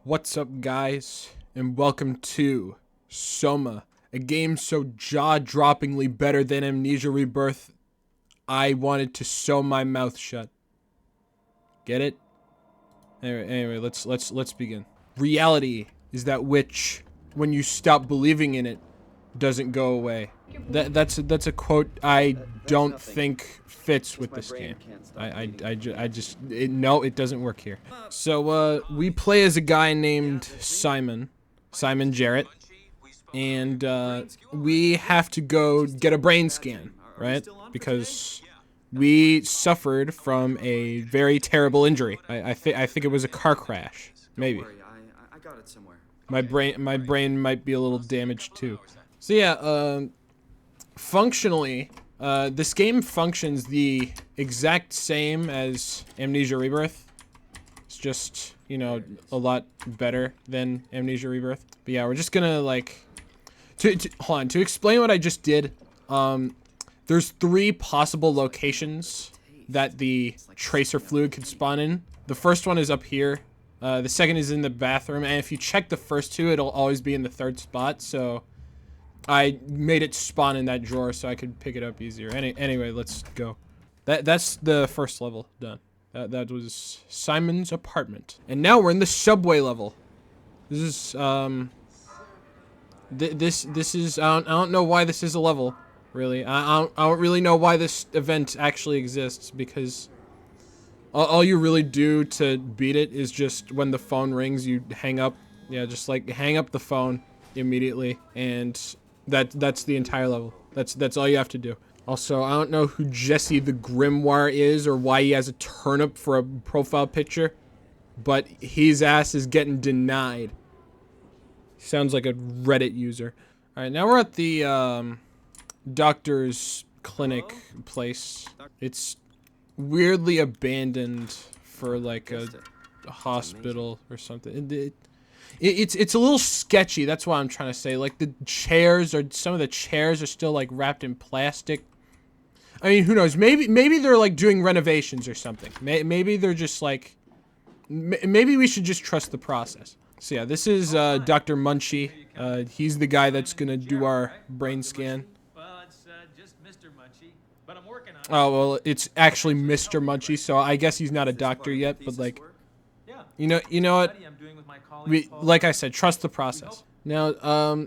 What's up, guys, and welcome to SOMA, a game so jaw-droppingly better than Amnesia Rebirth, I wanted to sew my mouth shut. Get it? Anyway, let's begin. Reality is that which, when you stop believing in it, doesn't go away. That's a quote I don't think fits with this game. No, it doesn't work here. So we play as a guy named Simon Jarrett, and we have to go get a brain scan, right? Because we suffered from a very terrible injury. I think it was a car crash, maybe. My brain might be a little damaged too. So yeah, functionally, this game functions the exact same as Amnesia Rebirth. It's just, you know, a lot better than Amnesia Rebirth. But yeah, we're just gonna like, hold on, to explain what I just did, there's 3 possible locations that the tracer fluid could spawn in. The first one is up here. The second is in the bathroom, and if you check the first 2, it'll always be in the 3rd spot, so I made it spawn in that drawer so I could pick it up easier. Anyway, let's go. That's the first level done. That was Simon's apartment. And now we're in the subway level. This is, this is, I don't know why this is a level, really. I don't really know why this event actually exists, because all you really do to beat it is just when the phone rings, you hang up. Yeah, just like hang up the phone immediately, and that's the entire level. That's all you have to do. Also, I don't know who Jesse the Grimoire is or why he has a turnip for a profile picture, but his ass is getting denied. Sounds like a Reddit user. All right, now we're at the doctor's clinic place. It's weirdly abandoned for like a hospital or something. It's a little sketchy. That's what I'm trying to say. Like some of the chairs are still like wrapped in plastic. I mean, who knows? Maybe they're like doing renovations or something. Maybe they're just like, maybe we should just trust the process. So yeah, this is Dr. Munchie. He's the guy that's gonna do our brain scan. Well, it's just Mr. Munchie, but I'm working on it. Oh well, it's actually Mr. Munchie. So I guess he's not a doctor yet, but like, you know what? Like I said, trust the process. Now,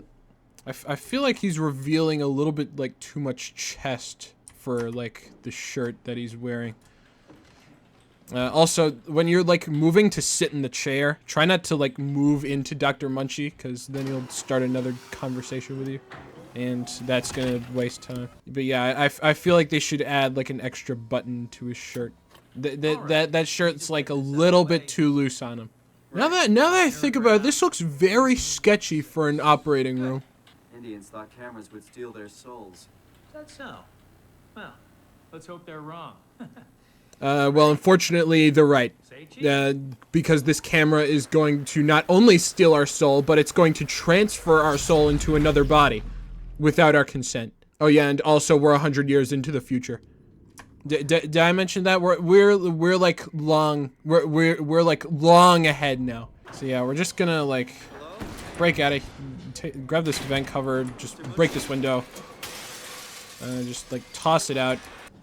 I feel like he's revealing a little bit like too much chest for like the shirt that he's wearing. Also, when you're like moving to sit in the chair, try not to like move into Dr. Munchie, because then he'll start another conversation with you, and that's gonna waste time. But yeah, I feel like they should add like an extra button to his shirt. That shirt's like a little bit too loose on him. Now that I think about it, this looks very sketchy for an operating room. Indians thought cameras would steal their souls. Is that so? Well, let's hope they're wrong. Well, unfortunately, they're right. Because this camera is going to not only steal our soul, but it's going to transfer our soul into another body without our consent. Oh yeah, and also we're 100 years into the future. Did I mention that we're like long ahead now? So yeah, we're just gonna like break out of, grab this vent cover, just break this window, just like toss it out.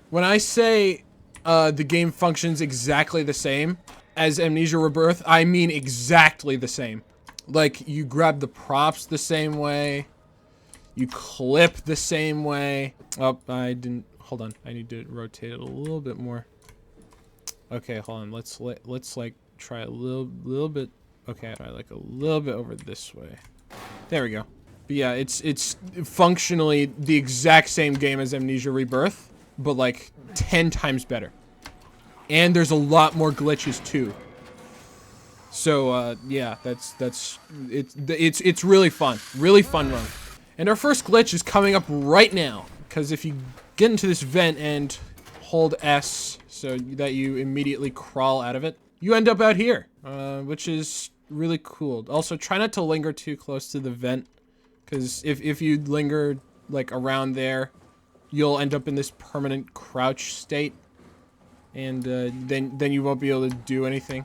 When I say the game functions exactly the same as Amnesia Rebirth, I mean exactly the same. Like, you grab the props the same way, you clip the same way. Oh, I didn't. Hold on, I need to rotate it a little bit more. Okay, hold on. Let's like try a little bit. Okay, try like a little bit over this way. There we go. But yeah, it's functionally the exact same game as Amnesia Rebirth, but like 10 times better. And there's a lot more glitches too. So yeah, it's really fun run. And our first glitch is coming up right now, because if you get into this vent and hold S so that you immediately crawl out of it, you end up out here, which is really cool. Also, try not to linger too close to the vent, because if you linger like around there, you'll end up in this permanent crouch state, and then you won't be able to do anything.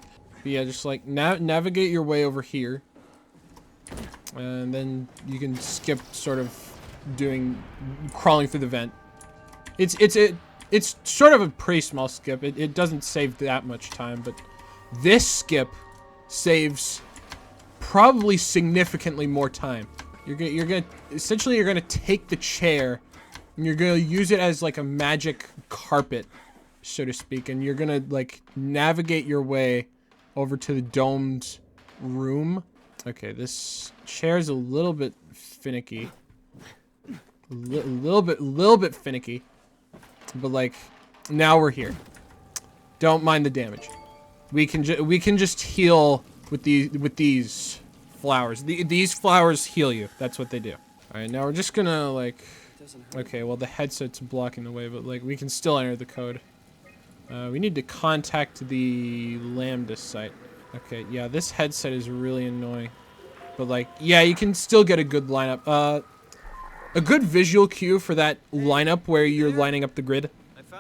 But yeah, just like navigate your way over here. And then you can skip sort of crawling through the vent. It's sort of a pretty small skip. It doesn't save that much time, but this skip saves probably significantly more time. You're gonna take the chair and you're gonna use it as like a magic carpet, so to speak, and you're gonna like navigate your way over to the domed room. Okay, this chair's a little bit finicky. A little bit finicky. But like, now we're here. Don't mind the damage. We can just heal with these flowers. These flowers heal you. That's what they do. All right, now we're just gonna like. Okay, well the headset's blocking the way, but like we can still enter the code. We need to contact the Lambda site. Okay, yeah, this headset is really annoying. But like, yeah, you can still get a good lineup. A good visual cue for that lineup where you're lining up the grid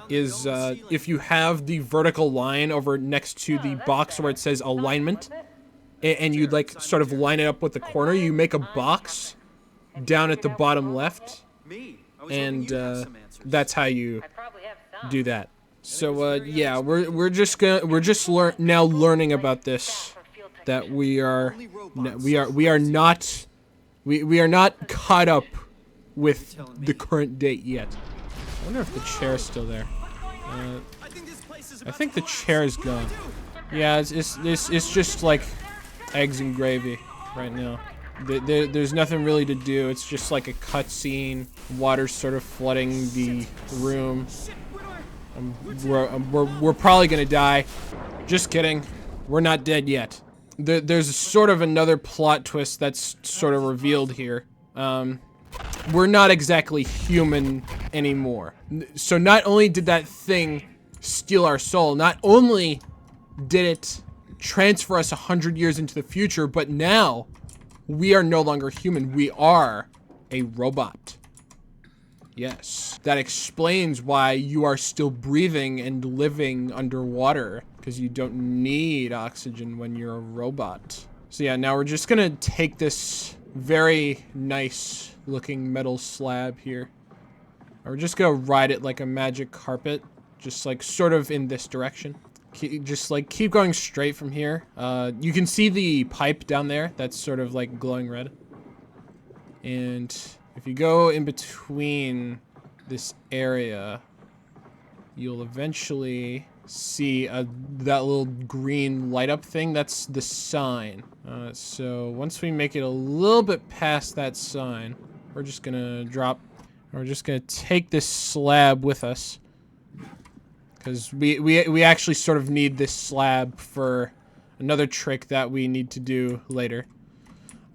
is if you have the vertical line over next to the box where it says alignment, and you like sort of line it up with the corner, you make a box down at the bottom left, and that's how you do that. So yeah, we're just now learning about this, that we are not caught up with the current date yet. I wonder if the chair is still there. I think the chair is gone. Yeah, it's just like eggs and gravy right now. There's nothing really to do. It's just like a cutscene. Water's sort of flooding the room. We're probably gonna die. Just kidding. We're not dead yet. There's sort of another plot twist that's sort of revealed here. We're not exactly human anymore. So not only did that thing steal our soul, not only did it transfer us 100 years into the future, but now we are no longer human. We are a robot. Yes. That explains why you are still breathing and living underwater, because you don't need oxygen when you're a robot. So yeah, now we're just gonna take this very nice looking metal slab here. We're just gonna ride it like a magic carpet, just like sort of in this direction. Just like keep going straight from here. You can see the pipe down there that's sort of like glowing red. And if you go in between this area, you'll eventually see that little green light up thing. That's the sign. So once we make it a little bit past that sign, we're just gonna we're just gonna take this slab with us, because we actually sort of need this slab for another trick that we need to do later.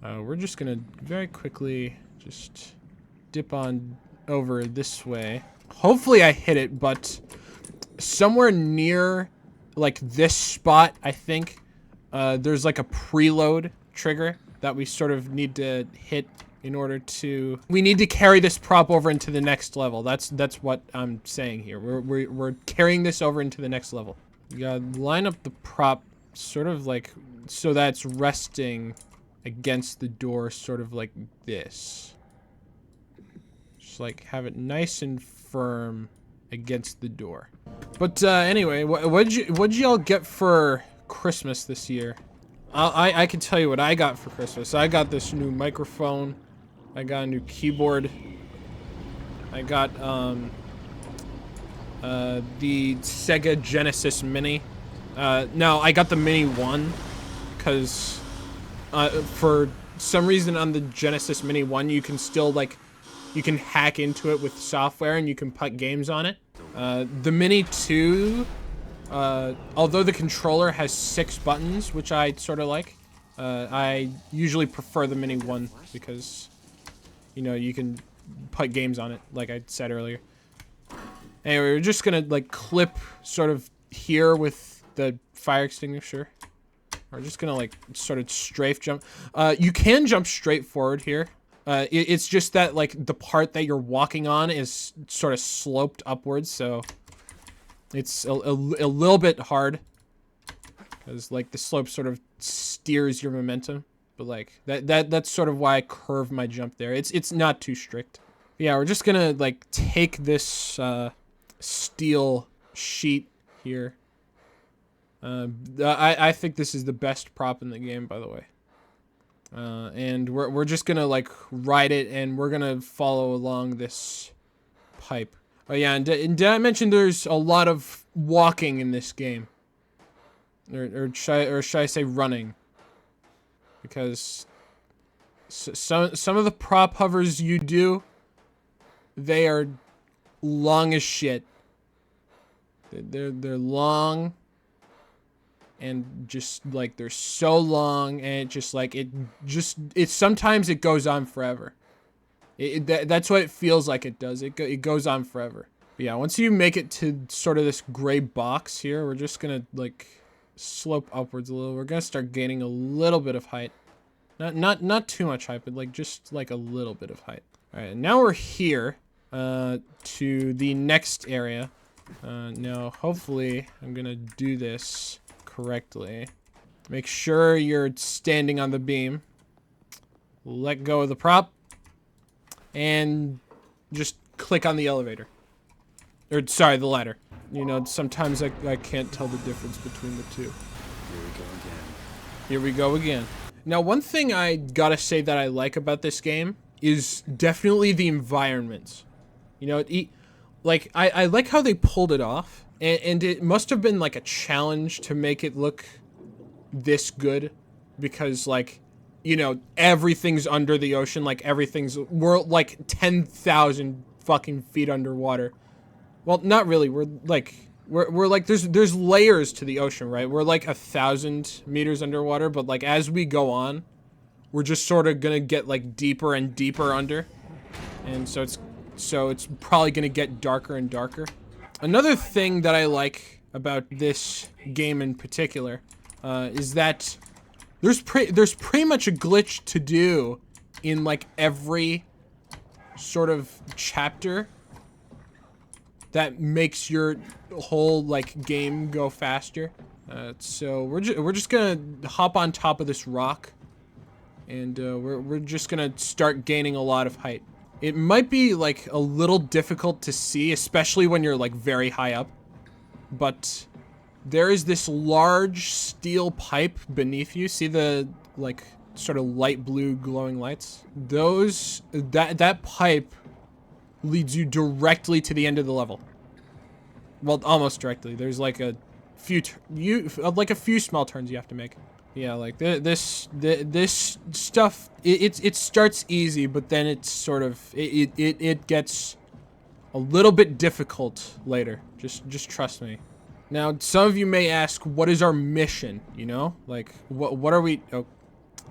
We're just gonna very quickly just dip on over this way. Hopefully I hit it, but somewhere near like this spot, I think there's like a preload trigger that we sort of need to hit in order to. We need to carry this prop over into the next level. That's what I'm saying here. We're carrying this over into the next level. You gotta line up the prop sort of like so that it's resting against the door, sort of like this. Just like have it nice and firm against the door. But anyway, what'd y'all get for Christmas this year? I can tell you what I got for Christmas. I got this new microphone. I got a new keyboard. I got the Sega Genesis Mini. Now I got the Mini 1 because for some reason on the Genesis Mini 1 you can still like you can hack into it with software and you can put games on it. The Mini 2, although the controller has 6 buttons, which I sort of like, I usually prefer the Mini 1 because, you know, you can put games on it, like I said earlier. Anyway, we're just gonna like clip sort of here with the fire extinguisher. We're just gonna like sort of strafe jump. You can jump straight forward here. It's just that like the part that you're walking on is sort of sloped upwards, so it's a little bit hard. because like the slope sort of steers your momentum. But like that's sort of why I curve my jump there. It's not too strict. Yeah, we're just gonna like take this steel sheet here. I think this is the best prop in the game, by the way. And we're just gonna like ride it, and we're gonna follow along this pipe. Oh yeah, and did I mention there's a lot of walking in this game, or should I say running? Because some of the prop hovers you do, they are long as shit. They're long, and just like they're so long, and it sometimes it goes on forever. That's what it feels like it does. It goes on forever. But yeah, once you make it to sort of this gray box here, we're just gonna like slope upwards a little. We're gonna start gaining a little bit of height. Not too much height, but like just like a little bit of height. All right, and now we're here to the next area. Now hopefully I'm gonna do this correctly. Make sure you're standing on the beam. Let go of the prop, and just click on the elevator. Or sorry, the ladder. You know, sometimes I can't tell the difference between the two. Here we go again. Here we go again. Now, one thing I gotta say that I like about this game is definitely the environments. You know, like, I like how they pulled it off, and it must have been, like, a challenge to make it look this good, because, like, you know, everything's under the ocean, like, we're, like, 10,000 fucking feet underwater. Well, not really, we're like, there's layers to the ocean, right? We're, like, 1,000 meters underwater, but, like, as we go on, we're just sort of gonna get, like, deeper and deeper under, and so it's probably gonna get darker and darker. Another thing that I like about this game in particular is that there's pretty much a glitch to do in like every sort of chapter that makes your whole like game go faster. So we're just gonna hop on top of this rock, and we're just gonna start gaining a lot of height. It might be like a little difficult to see, especially when you're like very high up, but there is this large steel pipe beneath you. See the like sort of light blue glowing lights? That pipe leads you directly to the end of the level. Well, almost directly. There's like a few small turns you have to make. Yeah, like this stuff. It starts easy, but then it's sort of it gets a little bit difficult later. Just trust me. Now, some of you may ask, what is our mission? You know, like what are we? Oh,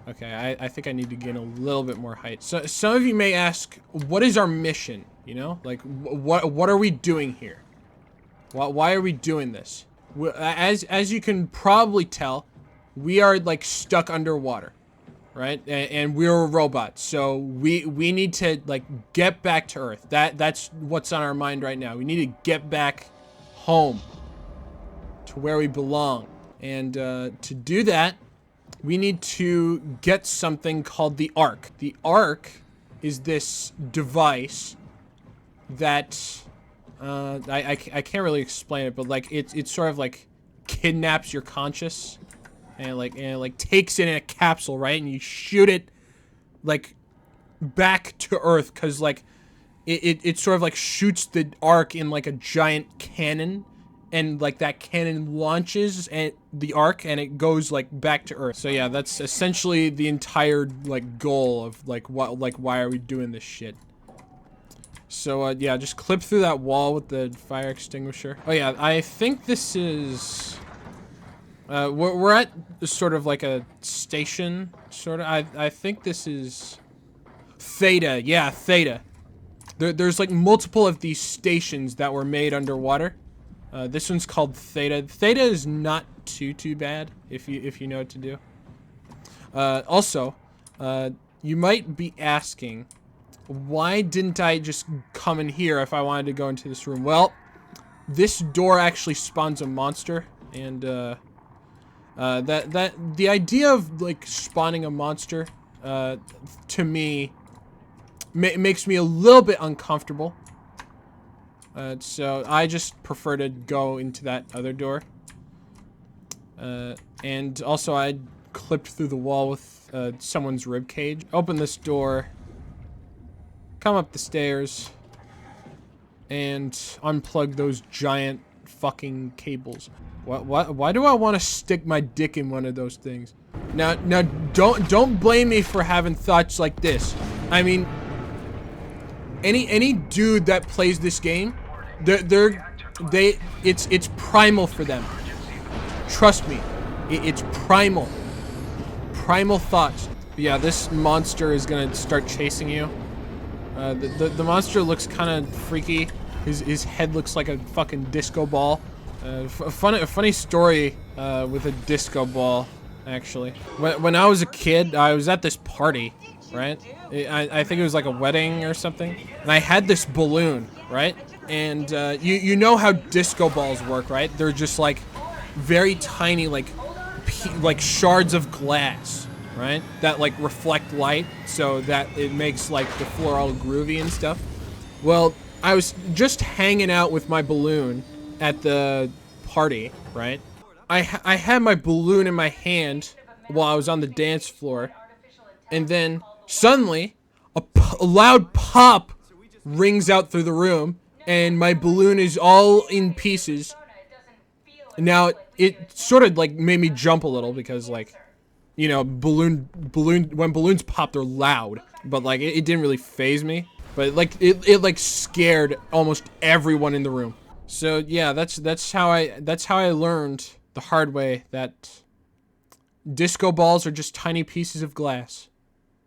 okay. I think I need to gain a little bit more height. So some of you may ask, what is our mission? You know, like what are we doing here? Why are we doing this? As you can probably tell, we are like stuck underwater, right? And we're a robot, so we need to like get back to Earth. That's what's on our mind right now. We need to get back home to where we belong, and to do that, we need to get something called the Ark. The Ark is this device that I can't really explain it, but like it's sort of like kidnaps your conscious. And it like takes it in a capsule, right? And you shoot it like back to Earth, because like it sort of like shoots the Ark in like a giant cannon, and like that cannon launches the Ark, and it goes like back to Earth. So yeah, that's essentially the entire like goal of like why are we doing this shit? So yeah, just clip through that wall with the fire extinguisher. Oh yeah, I think this is. We're at sort of like a station, sort of. I think this is Theta. Yeah, Theta. There's like multiple of these stations that were made underwater. This one's called Theta. Theta is not too bad if you know what to do. Also, you might be asking, why didn't I just come in here if I wanted to go into this room? Well, this door actually spawns a monster, and The idea of like spawning a monster, to me, makes me a little bit uncomfortable. So I just prefer to go into that other door. And also I clipped through the wall with someone's rib cage. Open this door. Come up the stairs. And unplug those giant fucking cables. Why do I want to stick my dick in one of those things? Now don't blame me for having thoughts like this. I mean, any dude that plays this game, it's primal for them. Trust me, it's primal thoughts. But yeah, this monster is gonna start chasing you. The monster looks kind of freaky. His head looks like a fucking disco ball. A funny story with a disco ball, actually. When I was a kid, I was at this party, right? I think it was like a wedding or something. And I had this balloon, right? And you know how disco balls work, right? They're just like very tiny, like shards of glass, right? That like reflect light so that it makes like the floor all groovy and stuff. Well, I was just hanging out with my balloon at the party, right? I had my balloon in my hand while I was on the dance floor, and then suddenly a loud pop rings out through the room, and my balloon is all in pieces. Now it sort of like made me jump a little because, like, you know, balloon when balloons pop, they're loud, but like it didn't really faze me. But like it like scared almost everyone in the room. So yeah, that's how I learned the hard way that disco balls are just tiny pieces of glass,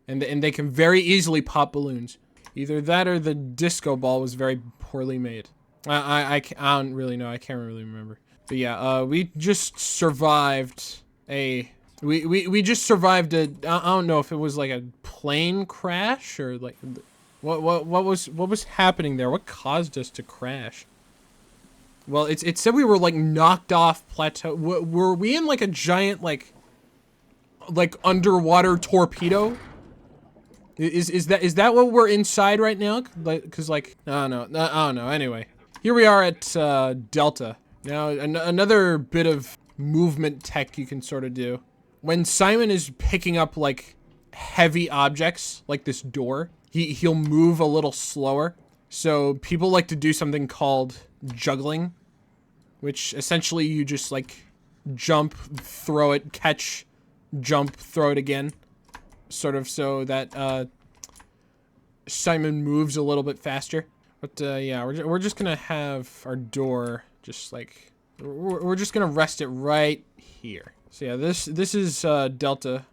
and they can very easily pop balloons. Either that or the disco ball was very poorly made. I don't really know. I can't really remember. But yeah, we just survived a we just survived a I don't know if it was like a plane crash or like. What was happening there? What caused us to crash? Well, it said we were like knocked off plateau. Were we in like a giant like underwater torpedo? Is that what we're inside right now? Like, cause like I don't know. Anyway, here we are at Delta. Now another bit of movement tech you can sort of do. When Simon is picking up like heavy objects like this door, he'll move a little slower. So people like to do something called juggling, which essentially you just like jump, throw it, catch, jump, throw it again, sort of, so that Simon moves a little bit faster. But yeah, we're just gonna have our door just like we're just gonna rest it right here. So yeah, this is Delta.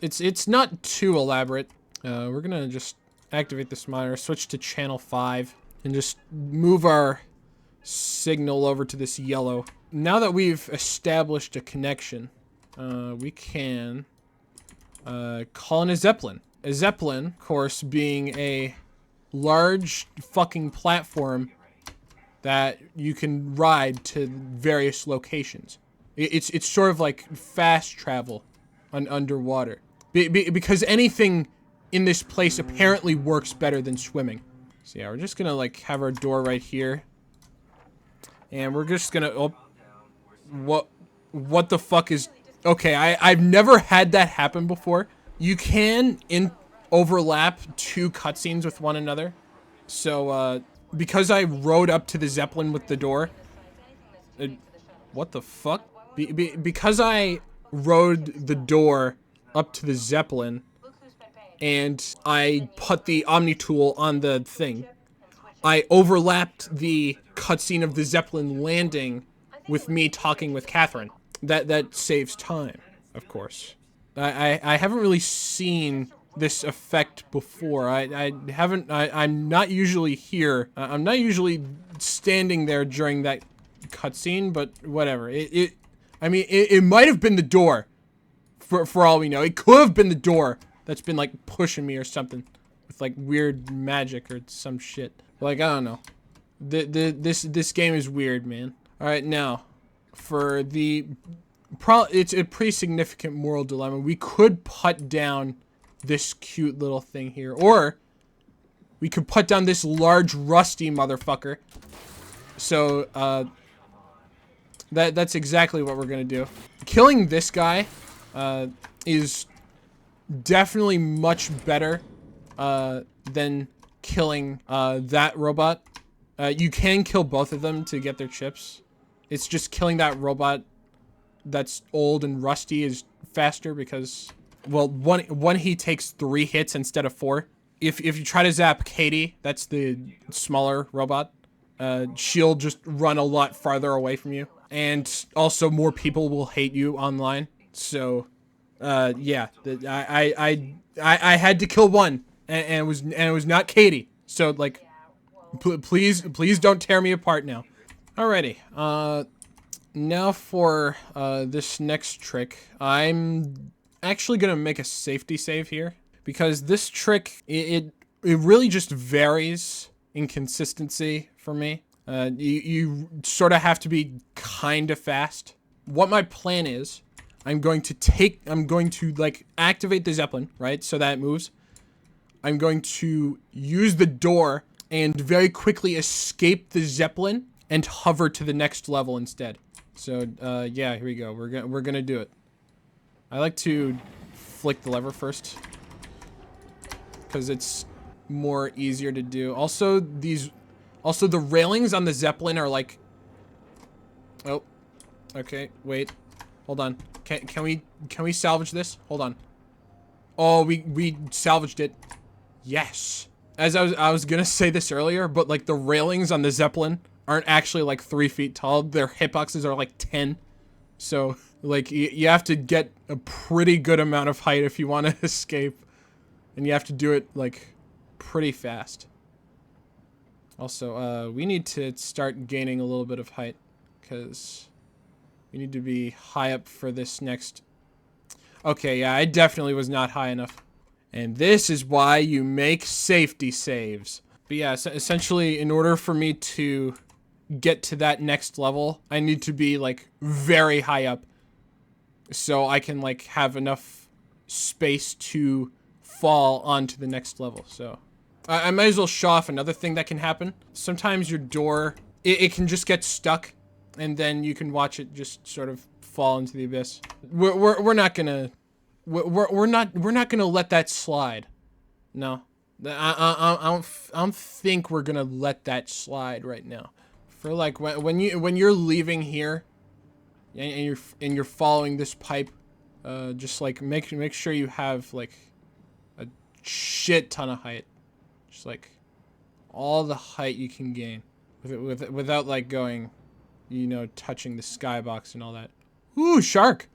It's not too elaborate. We're gonna just activate this monitor, switch to channel 5, and just move our signal over to this yellow. Now that we've established a connection, we can call in a Zeppelin. A Zeppelin, of course, being a large fucking platform that you can ride to various locations. It's sort of like fast travel underwater. Because anything in this place apparently works better than swimming. So yeah, we're just gonna like have our door right here. And we're just gonna, oh, what the fuck is, okay, I've never had that happen before. You can overlap two cutscenes with one another. So, because I rode up to the Zeppelin with the door, what the fuck? Because I rode the door up to the Zeppelin, and I put the Omni tool on the thing, I overlapped the cutscene of the Zeppelin landing with me talking with Catherine. That saves time, of course. I haven't really seen this effect before. I'm not usually here. I'm not usually standing there during that cutscene, but whatever. I mean, it might have been the door, for all we know. It could have been the door that's been like pushing me or something with like weird magic or some shit. Like, I don't know. This game is weird, man. All right, now for the it's a pretty significant moral dilemma. We could put down this cute little thing here, or we could put down this large rusty motherfucker. So that's exactly what we're gonna do. Killing this guy is definitely much better than killing that robot. You can kill both of them to get their chips. It's just killing that robot that's old and rusty is faster because, well, one he takes 3 hits instead of 4. If you try to zap Katie, that's the smaller robot, she'll just run a lot farther away from you. And also more people will hate you online. So, yeah, I had to kill one, and it was not Katie. So like, please don't tear me apart now. Alrighty, now for this next trick, I'm actually gonna make a safety save here because this trick it really just varies in consistency for me. You sort of have to be kind of fast. What my plan is, I'm going to like activate the Zeppelin, right? So that it moves. I'm going to use the door and very quickly escape the Zeppelin and hover to the next level instead. So, yeah, here we go. We're gonna do it. I like to flick the lever first because it's more easier to do. Also, the railings on the Zeppelin are like, oh, okay, wait, hold on. Can we salvage this? Hold on. Oh, we salvaged it. Yes. As I was gonna say this earlier, but like the railings on the Zeppelin aren't actually like 3 feet tall. Their hitboxes are like 10. So like you have to get a pretty good amount of height if you want to escape, and you have to do it like pretty fast. Also, we need to start gaining a little bit of height because we need to be high up for this next. Okay, yeah, I definitely was not high enough. And this is why you make safety saves. But yeah, essentially, in order for me to get to that next level, I need to be, like, very high up. So I can, like, have enough space to fall onto the next level. So I might as well show off another thing that can happen. Sometimes your door, it can just get stuck, and then you can watch it just sort of fall into the abyss. We're not gonna... We're not gonna let that slide. No, I don't think we're gonna let that slide right now. For like when you're leaving here, and you're following this pipe, just like make sure you have like a shit ton of height, just like all the height you can gain, without like going, you know, touching the skybox and all that. Ooh, shark.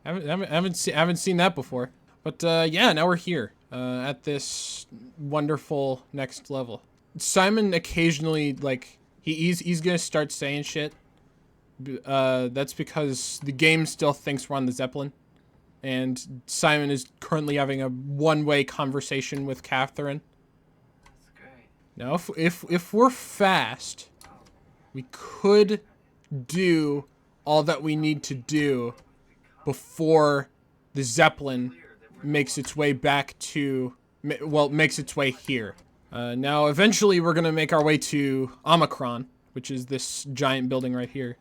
Haven't seen that before, but yeah, now we're here at this wonderful next level. Simon occasionally like he's gonna start saying shit. That's because the game still thinks we're on the Zeppelin, and Simon is currently having a one-way conversation with Catherine. That's great. Now, if we're fast, we could do all that we need to do before the Zeppelin makes its way back to, well, makes its way here. Now, eventually, we're gonna make our way to Omicron, which is this giant building right here.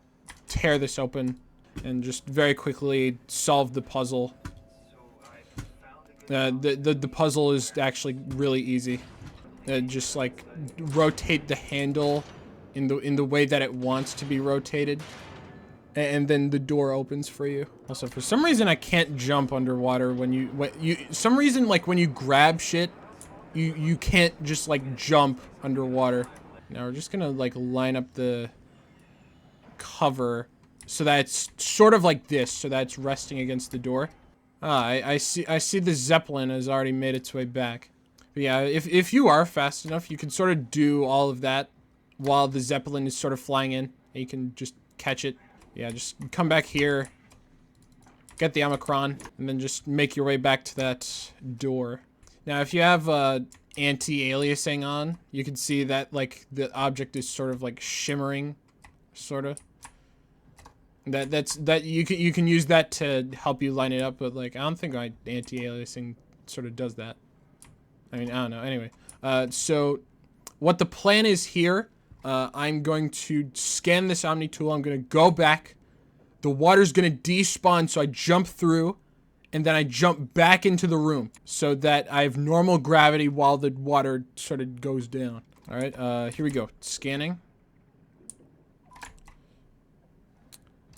Tear this open, and just very quickly solve the puzzle. The puzzle is actually really easy. Just like rotate the handle in the way that it wants to be rotated. And then the door opens for you. Also, for some reason, I can't jump underwater when you some reason, like, when you grab shit, you can't just, like, jump underwater. Now, we're just gonna, like, line up the cover so that it's sort of like this, so that it's resting against the door. Ah, I see the Zeppelin has already made its way back. But yeah, if you are fast enough, you can sort of do all of that while the Zeppelin is sort of flying in, and you can just catch it. Yeah, just come back here, get the Omicron, and then just make your way back to that door. Now, if you have anti-aliasing on, you can see that, like, the object is sort of, like, shimmering, sort of. That you can use that to help you line it up, but like I don't think anti-aliasing sort of does that. I mean, I don't know. Anyway, so what the plan is here, I'm going to scan this Omni tool. I'm going to go back. The water's going to despawn, so I jump through, and then I jump back into the room so that I have normal gravity while the water sort of goes down. All right, here we go. Scanning.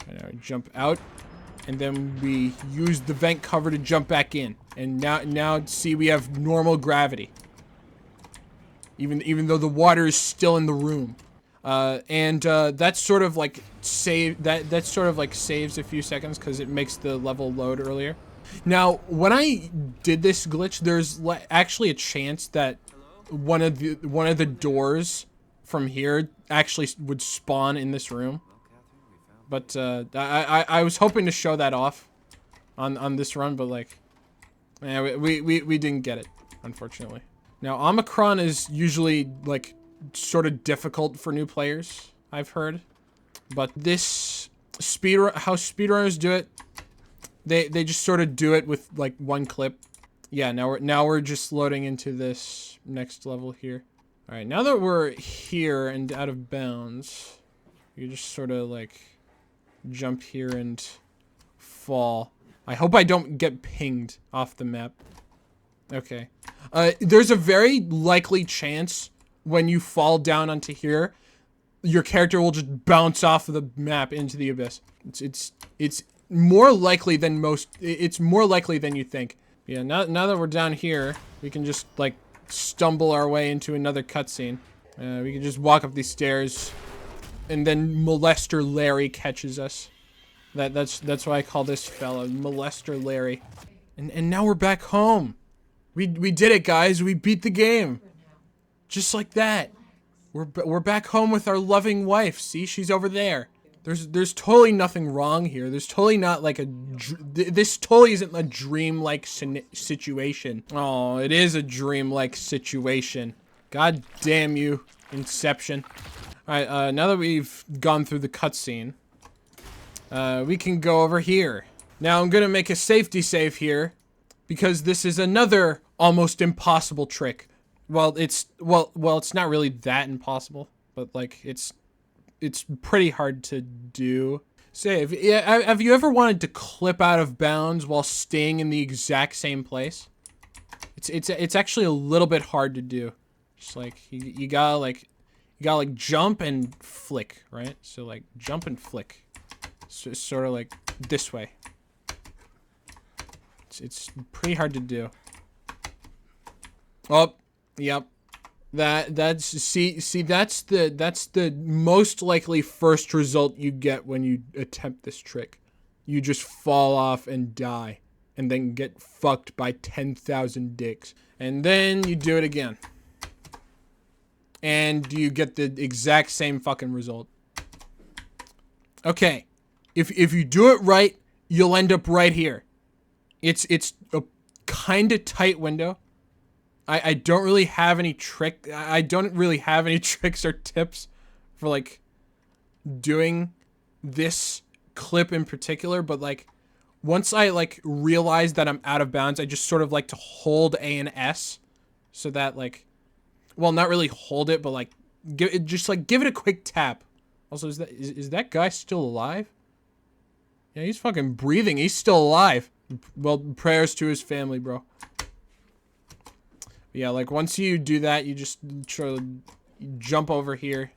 And I jump out, and then we use the vent cover to jump back in. And now see, we have normal gravity. Even though the water is still in the room. That's sort of like that sort of like saves a few seconds because it makes the level load earlier. Now, when I did this glitch, there's actually a chance that one of the doors from here actually would spawn in this room. But I was hoping to show that off on this run, but like, yeah, we didn't get it, unfortunately. Now, Omicron is usually like sort of difficult for new players, I've heard. But this how speedrunners do it, they just sort of do it with like one clip. Yeah, now we're just loading into this next level here. All right, now that we're here and out of bounds, you just sort of like jump here and fall. I hope I don't get pinged off the map. Okay. There's a very likely chance when you fall down onto here, your character will just bounce off of the map into the abyss. It's more likely than it's more likely than you think. Yeah, now that we're down here, we can just like stumble our way into another cutscene. We can just walk up these stairs, and then Molester Larry catches us. That's why I call this fella Molester Larry. And now we're back home. We did it, guys. We beat the game. Just like that. We're back home with our loving wife. See, she's over there. There's totally nothing wrong here. There's totally not like this totally isn't a dream-like situation. Oh, it is a dream-like situation. God damn you, Inception. Alright, now that we've gone through the cutscene, we can go over here. Now I'm gonna make a safety save here, because this is another almost impossible trick. Well, it's not really that impossible, but like it's pretty hard to do. Save. Yeah, have you ever wanted to clip out of bounds while staying in the exact same place? It's actually a little bit hard to do. Just like you gotta jump and flick, right? So like jump and flick. So it's sort of like this way. It's pretty hard to do. Oh, yep. That's the most likely first result you get when you attempt this trick. You just fall off and die, and then get fucked by 10,000 dicks. And then you do it again. And you get the exact same fucking result. Okay. If you do it right, you'll end up right here. It's a kind of tight window. I don't really have any tricks or tips for like doing this clip in particular, but like once I like realize that I'm out of bounds, I just sort of like to hold A and S so that like, well, not really hold it, but like give it a quick tap. Also, is that guy still alive? Yeah, he's fucking breathing. He's still alive. Well, prayers to his family, bro. Yeah, like once you do that, you just try to jump over here,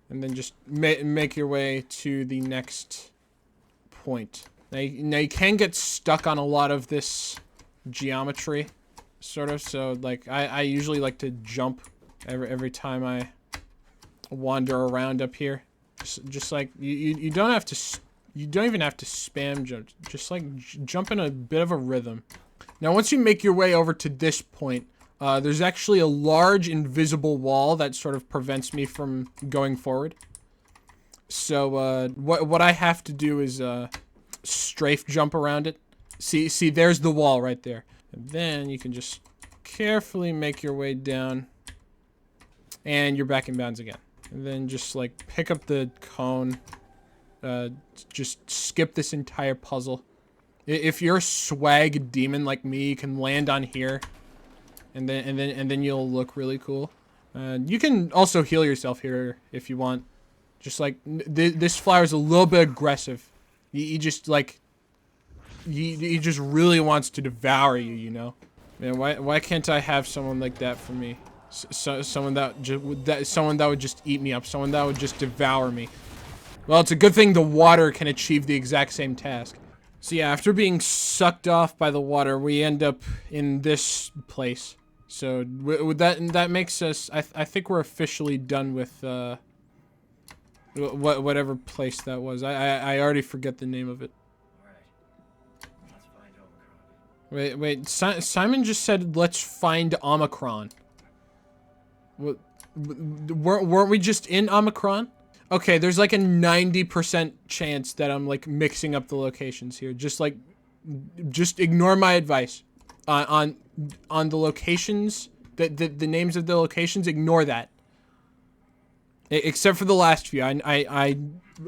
and then just make your way to the next point. Now you can get stuck on a lot of this geometry, sort of. So like I usually like to jump every time I wander around up here. Just like you don't have to. You don't even have to spam jump. Just like jump in a bit of a rhythm. Now, once you make your way over to this point, there's actually a large invisible wall that sort of prevents me from going forward. So, what I have to do is strafe jump around it. See, there's the wall right there. And then you can just carefully make your way down, and you're back in bounds again. And then just like pick up the cone just skip this entire puzzle. If you're a swag demon like me, you can land on here, and then you'll look really cool. You can also heal yourself here if you want. Just like this flower's a little bit aggressive. He just like he just really wants to devour you, you know. Man, why can't I have someone like that for me? Someone that would just eat me up. Someone that would just devour me. Well, it's a good thing the water can achieve the exact same task. So yeah, after being sucked off by the water, we end up in this place. So with that makes us. I think we're officially done with whatever place that was. I already forget the name of it. Wait, Simon just said, let's find Omicron. Weren't we just in Omicron? Okay, there's like a 90% chance that I'm like mixing up the locations here. Just ignore my advice. On the locations, the names of the locations, ignore that. Except for the last few. I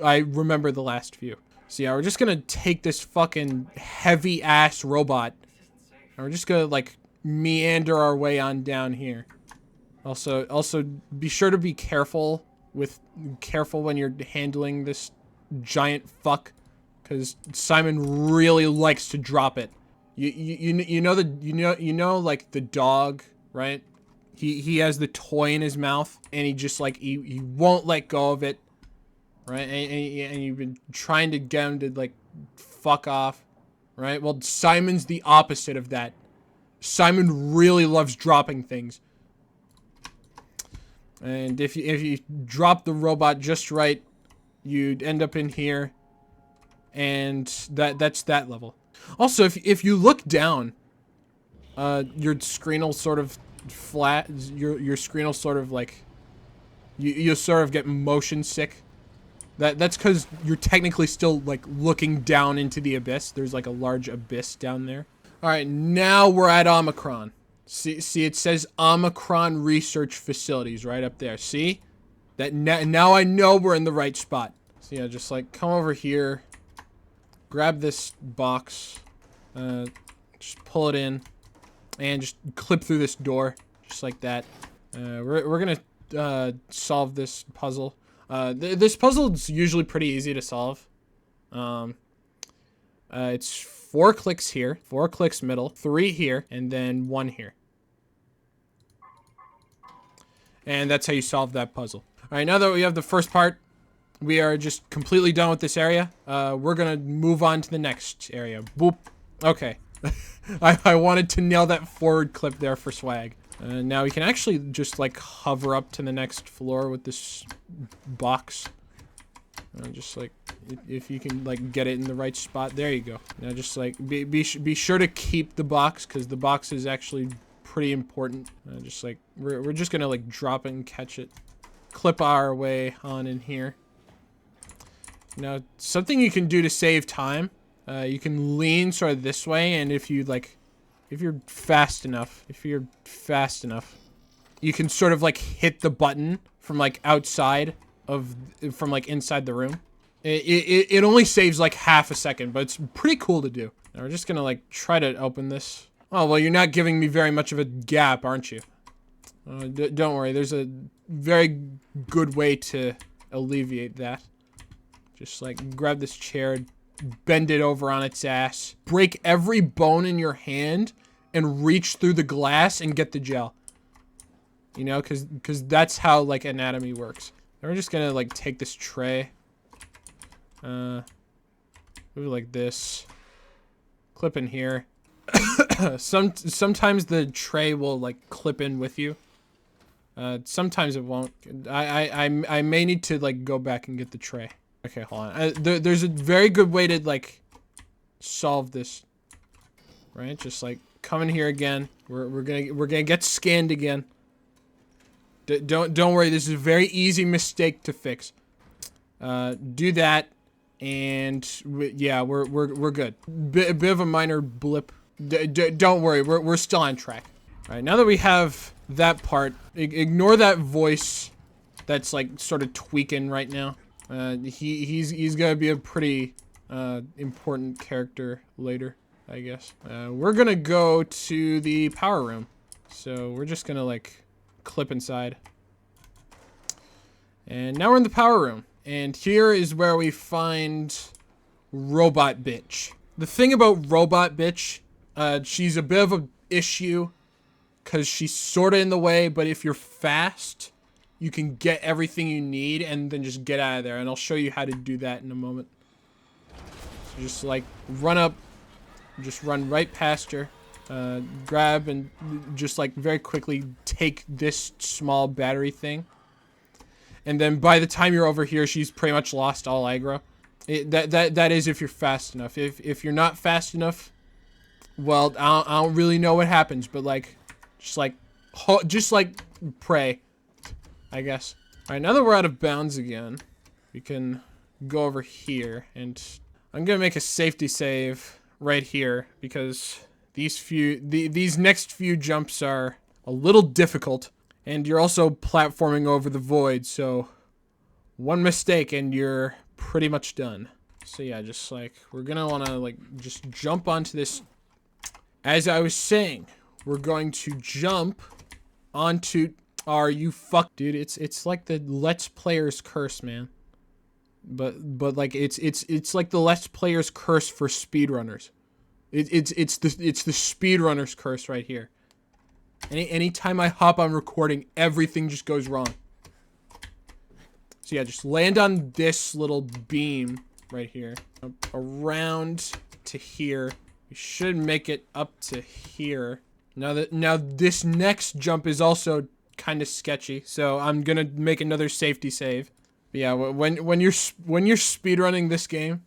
remember the last few. So yeah, we're just gonna take this fucking heavy ass robot. And we're just gonna like meander our way on down here. Also be sure to be careful when you're handling this giant fuck, because Simon really likes to drop it. You know like the dog, right? He has the toy in his mouth, and he just like he won't let go of it, right? And you've been trying to get him to like fuck off, right? Well, Simon's the opposite of that. Simon really loves dropping things. And if you drop the robot just right, you'd end up in here, and that's that level. Also, if you look down, your screen will sort of flat. Your screen will sort of like you'll sort of get motion sick. That's because you're technically still like looking down into the abyss. There's like a large abyss down there. All right, now we're at Omicron. See, it says Omicron Research Facilities right up there. See? Now I know we're in the right spot. So yeah, just like come over here, grab this box, just pull it in, and just clip through this door, just like that. We're gonna solve this puzzle. This puzzle is usually pretty easy to solve. It's 4 clicks here, 4 clicks middle, 3 here, and then 1 here. And that's how you solve that puzzle. All right, now that we have the first part, we are just completely done with this area. We're gonna move on to the next area. Boop. Okay. I wanted to nail that forward clip there for swag. Now we can actually just like hover up to the next floor with this box. Just like if you can like get it in the right spot, there you go. Now just like be sure to keep the box, because the box is actually pretty important. Just like we're just gonna like drop it and catch it, clip our way on in here. Now something you can do to save time, you can lean sort of this way, and if you're fast enough, you can sort of like hit the button from like outside from like inside the room. It only saves like half a second, but it's pretty cool to do. Now we're just gonna like try to open this. Oh, well, you're not giving me very much of a gap, aren't you? Don't worry, there's a very good way to alleviate that. Just like grab this chair, bend it over on its ass, break every bone in your hand, and reach through the glass and get the gel. You know, because that's how like anatomy works. And we're just gonna like take this tray, move it like this, clip in here. Sometimes the tray will like clip in with you. Sometimes it won't. I may need to like go back and get the tray. Okay, hold on. There's a very good way to like solve this. Right, just like come in here again. We're gonna get scanned again. Don't worry. This is a very easy mistake to fix. Do that, and yeah, we're good. A bit of a minor blip. Don't worry. We're still on track. All right, now that we have that part, ignore that voice that's like sort of tweaking right now. He's gonna be a pretty important character later, I guess. We're gonna go to the power room. So we're just gonna like clip inside. And now we're in the power room. And here is where we find Robot Bitch. The thing about Robot Bitch, she's a bit of an issue because she's sort of in the way, but if you're fast, you can get everything you need and then just get out of there. And I'll show you how to do that in a moment. So just like run up, just run right past her, grab and just like very quickly take this small battery thing. And then by the time you're over here, she's pretty much lost all aggro. That is if you're fast enough. If you're not fast enough, well, I don't really know what happens, but like, just like pray, I guess. All right, now that we're out of bounds again, we can go over here, and I'm gonna make a safety save right here because these next few jumps are a little difficult. And you're also platforming over the void, so one mistake and you're pretty much done. So yeah, just like, we're gonna wanna like, just jump onto this. As I was saying, we're going to jump onto, dude, it's like the Let's Player's curse, man. But like, it's like the Let's Player's curse for speedrunners. It's the speedrunner's curse right here. Anytime I hop on recording, everything just goes wrong. So yeah, just land on this little beam right here. Around to here. We should make it up to here. Now this next jump is also kind of sketchy, so I'm gonna make another safety save. But yeah, when you're speedrunning this game,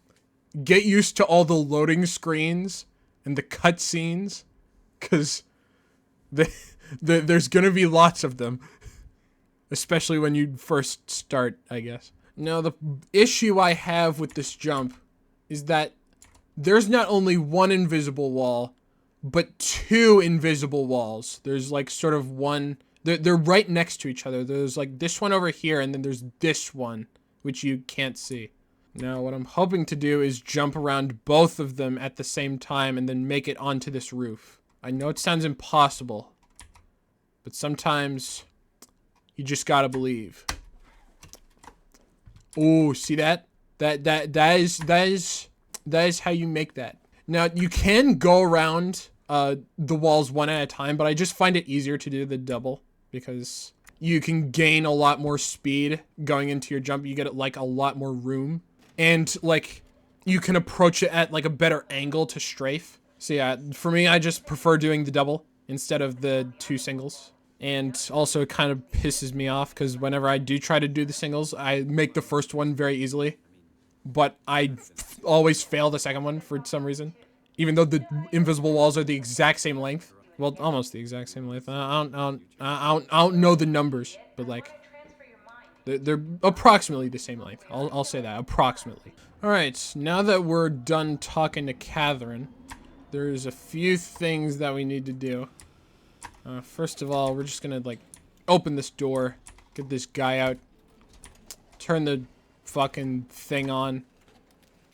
get used to all the loading screens and the cutscenes, cause there's gonna be lots of them, especially when you first start, I guess. Now, the issue I have with this jump is that there's not only one invisible wall, but two invisible walls. There's like sort of one, they're right next to each other. There's like this one over here, and then there's this one, which you can't see. Now, what I'm hoping to do is jump around both of them at the same time and then make it onto this roof. I know it sounds impossible, but sometimes you just gotta believe. Oh, see that? That is how you make that. Now, you can go around the walls one at a time, but I just find it easier to do the double because you can gain a lot more speed going into your jump. You get like a lot more room, and like you can approach it at like a better angle to strafe. So yeah, for me, I just prefer doing the double instead of the two singles. And also it kind of pisses me off because whenever I do try to do the singles, I make the first one very easily, but I always fail the second one for some reason, even though the invisible walls are the exact same length. Well, almost the exact same length. I don't know the numbers, but like they're approximately the same length. I'll say that, approximately. All right, now that we're done talking to Catherine, there's a few things that we need to do. First of all, we're just gonna like open this door, get this guy out, turn the fucking thing on.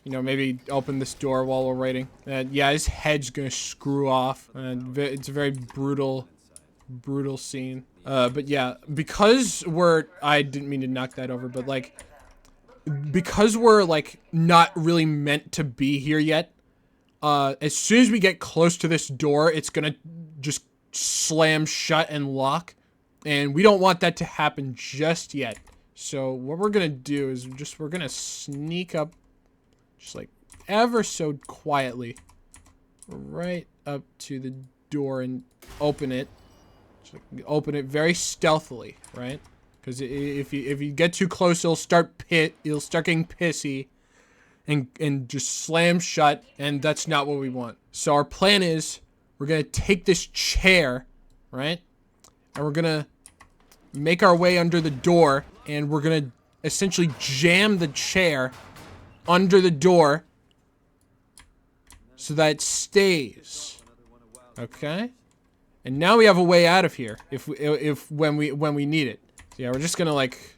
You know, maybe open this door while we're waiting. Yeah, his head's gonna screw off. It's a very brutal scene. But yeah, because I didn't mean to knock that over, but like, because we're like not really meant to be here yet, as soon as we get close to this door, it's gonna just slam shut and lock, and we don't want that to happen just yet. So what we're gonna do is we're gonna sneak up, just like ever so quietly, right up to the door and open it. Just like, open it very stealthily, right? Because if you get too close, it'll start getting pissy, and just slam shut, and that's not what we want. So our plan is, we're gonna take this chair, right? And we're gonna make our way under the door, and we're gonna essentially jam the chair under the door so that it stays. Okay? And now we have a way out of here when we need it. So yeah, we're just gonna like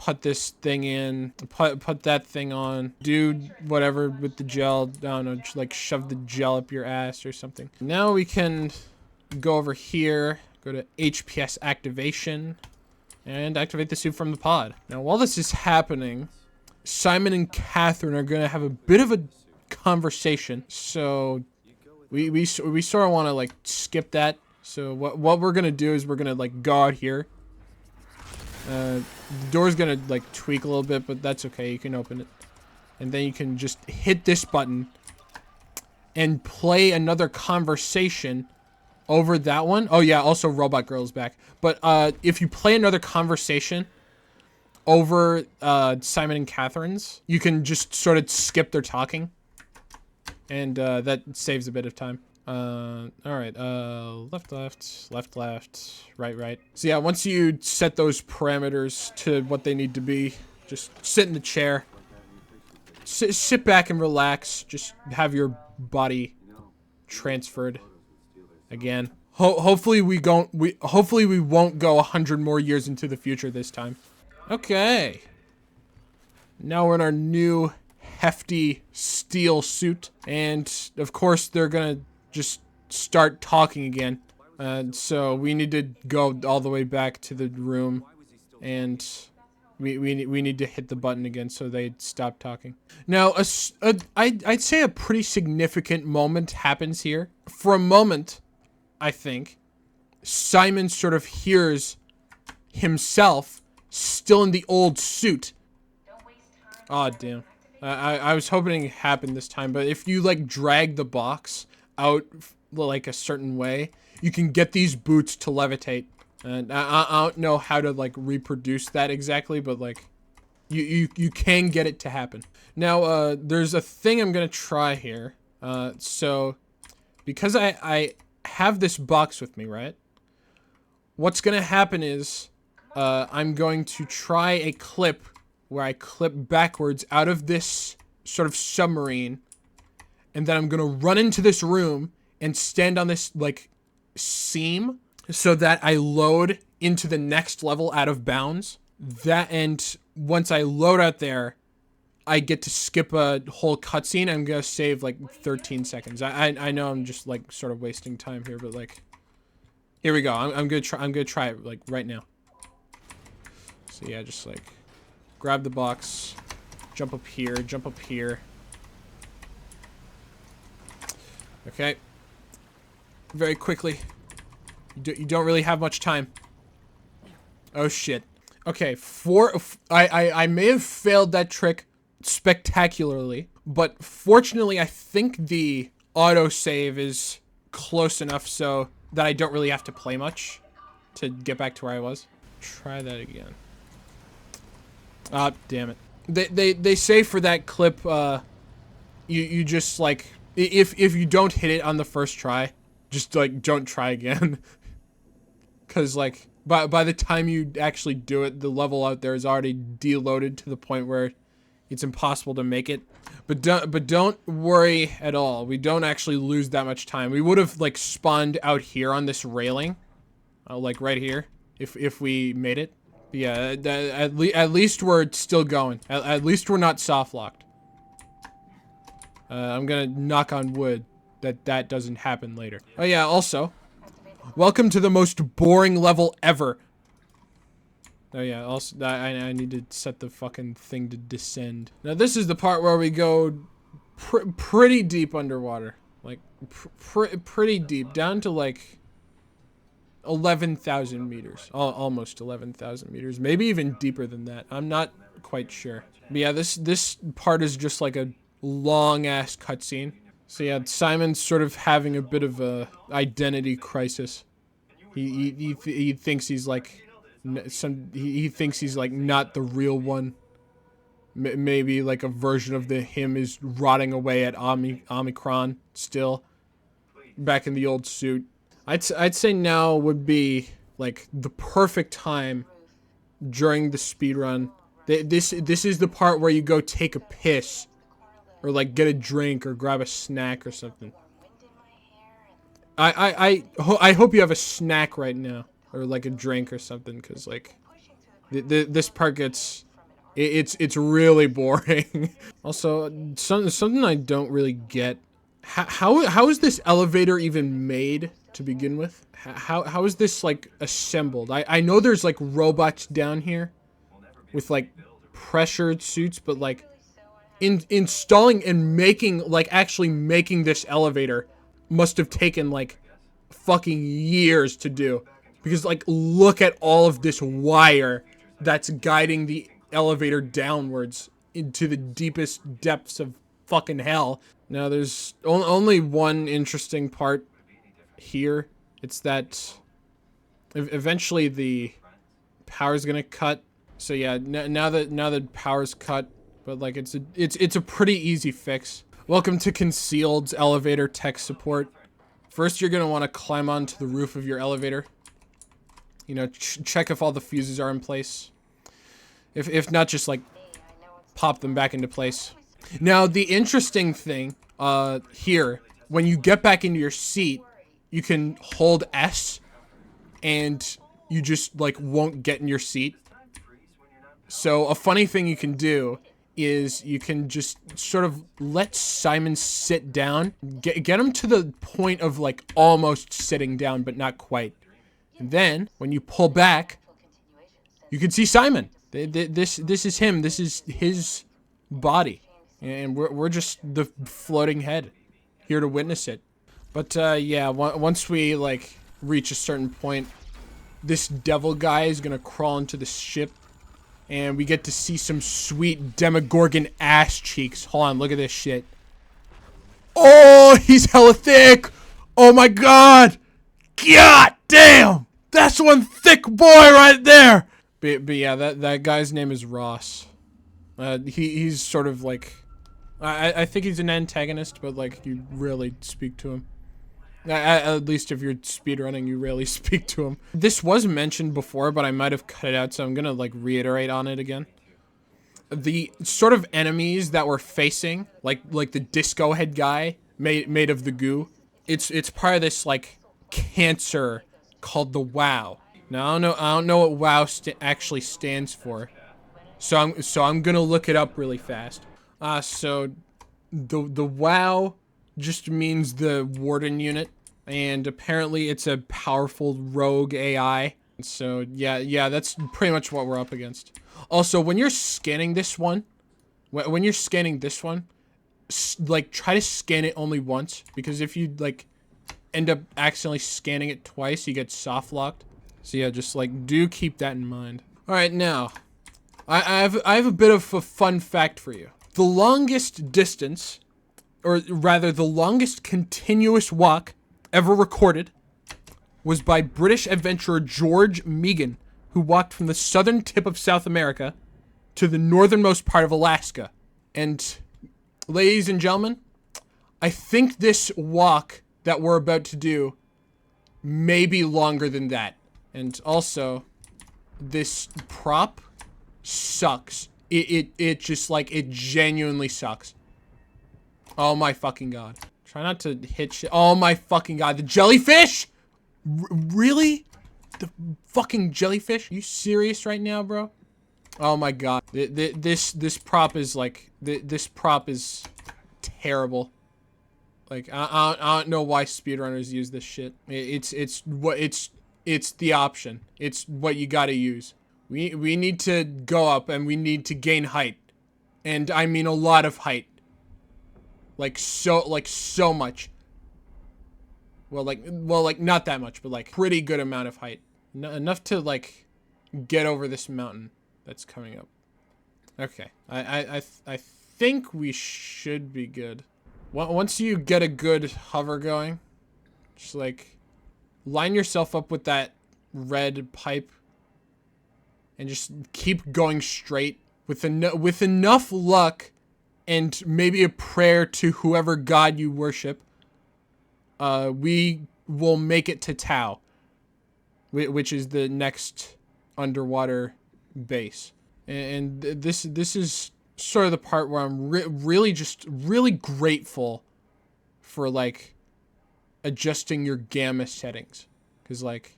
put this thing in, put that thing on, do whatever with the gel. I don't know, just like shove the gel up your ass or something. Now we can go over here, go to HPS activation, and activate the suit from the pod. Now, while this is happening, Simon and Catherine are gonna have a bit of a conversation. So we sort of want to like skip that. So what we're gonna do is we're gonna like go out here. The door's gonna like tweak a little bit, but that's okay. You can open it, and then you can just hit this button and play another conversation over that one. Oh yeah, also Robot Girl's back. But if you play another conversation over Simon and Catherine's, you can just sort of skip their talking, and that saves a bit of time. All right, left, right. So yeah, once you set those parameters to what they need to be, just sit in the chair, sit back and relax. Just have your body transferred again. Hopefully we won't go 100 more years into the future this time. Okay. Now we're in our new hefty steel suit, and of course they're gonna just start talking again. So we need to go all the way back to the room, and we need to hit the button again so they stop talking. Now, I'd say a pretty significant moment happens here. For a moment, I think, Simon sort of hears himself still in the old suit. Aw, damn. I was hoping it happened this time, but if you, like, drag the box out, like, a certain way, you can get these boots to levitate. And I don't know how to, like, reproduce that exactly, but, like, you can get it to happen. Now, there's a thing I'm gonna try here. So, because I have this box with me, right? What's gonna happen is, I'm going to try a clip where I clip backwards out of this sort of submarine, and then I'm gonna run into this room and stand on this, like, seam so that I load into the next level out of bounds. And once I load out there, I get to skip a whole cutscene. I'm gonna save like 13 seconds. I know I'm just like sort of wasting time here, but like, here we go. I'm gonna try it like right now. So yeah, just like grab the box, jump up here, jump up here. Okay. Very quickly. You don't really have much time. Oh shit. Okay, I may have failed that trick spectacularly, but fortunately I think the autosave is close enough so that I don't really have to play much to get back to where I was. Try that again. Ah, damn it. They say for that clip, you just like, if you don't hit it on the first try, just like don't try again. Cause like by the time you actually do it, the level out there is already deloaded to the point where it's impossible to make it. But don't worry at all. We don't actually lose that much time. We would have like spawned out here on this railing, like right here, if we made it. But yeah, at least we're still going. At least we're not soft locked. I'm gonna knock on wood that doesn't happen later. Oh yeah, also, welcome to the most boring level ever. Oh yeah, also, I need to set the fucking thing to descend. Now this is the part where we go pretty deep underwater. Like, pretty deep, down to like 11,000 meters. Almost 11,000 meters. Maybe even deeper than that. I'm not quite sure. But yeah, this part is just like a long-ass cutscene. So yeah, Simon's sort of having a bit of a identity crisis. He thinks he's like he thinks he's like not the real one. Maybe like a version of him is rotting away at Omicron still, back in the old suit. I'd say now would be like the perfect time during the speedrun. This is the part where you go take a piss, or like get a drink or grab a snack or something. I hope you have a snack right now, or like a drink or something, because like this part gets It's really boring. Also, something I don't really get. How is this elevator even made to begin with? How is this like assembled? I know there's like robots down here with like pressured suits, but like installing and making, like actually making this elevator must have taken like fucking years to do, because like look at all of this wire that's guiding the elevator downwards into the deepest depths of fucking hell. Now there's only one interesting part here. It's that eventually the power's gonna cut. So yeah, now that power's cut, but like it's a pretty easy fix. Welcome to Concealed's elevator tech support. First, you're gonna want to climb onto the roof of your elevator. You know, check if all the fuses are in place. If not, just like pop them back into place. Now, the interesting thing here, when you get back into your seat, you can hold S, and you just like won't get in your seat. So a funny thing you can do is you can just sort of let Simon sit down, get him to the point of like almost sitting down, but not quite. And then when you pull back, you can see Simon. This is him. This is his body, and we're just the floating head here to witness it. But yeah, once we like reach a certain point, this devil guy is gonna crawl into the ship. And we get to see some sweet Demogorgon ass cheeks. Hold on, look at this shit. Oh, he's hella thick. Oh my god. God damn. That's one thick boy right there. But yeah, that guy's name is Ross. He's sort of like... I think he's an antagonist, but like, you really speak to him. At least if you're speedrunning, you rarely speak to him. This was mentioned before, but I might have cut it out, so I'm gonna like reiterate on it again. The sort of enemies that we're facing, like the disco head guy made of the goo, it's part of this like cancer called the WoW. Now I don't know what WoW actually stands for, so I'm gonna look it up really fast. So the WoW just means the Warden unit, and apparently it's a powerful rogue AI. So yeah, that's pretty much what we're up against. Also, when you're scanning this one, like try to scan it only once, because if you like end up accidentally scanning it twice, you get soft locked. So yeah, just like do keep that in mind. All right, now I have a bit of a fun fact for you. The longest distance, or rather the longest continuous walk ever recorded, was by British adventurer George Megan, who walked from the southern tip of South America to the northernmost part of Alaska. And ladies and gentlemen, I think this walk that we're about to do may be longer than that. And also, this prop sucks. It just like, it genuinely sucks. Oh my fucking god. Try not to hit shit. Oh my fucking god. The jellyfish? Really? The fucking jellyfish? You serious right now, bro? Oh my god. This prop is like... This prop is terrible. Like, I don't know why speedrunners use this shit. It's the option. It's what you gotta use. We need to go up and we need to gain height. And I mean a lot of height. Like so much. Well, not that much, but like pretty good amount of height. Enough to like get over this mountain that's coming up. Okay, I think we should be good. Once you get a good hover going, just like line yourself up with that red pipe and just keep going straight with enough luck and maybe a prayer to whoever god you worship. We will make it to Tau, which is the next underwater base. And this is sort of the part where I'm really grateful for like adjusting your gamma settings, because like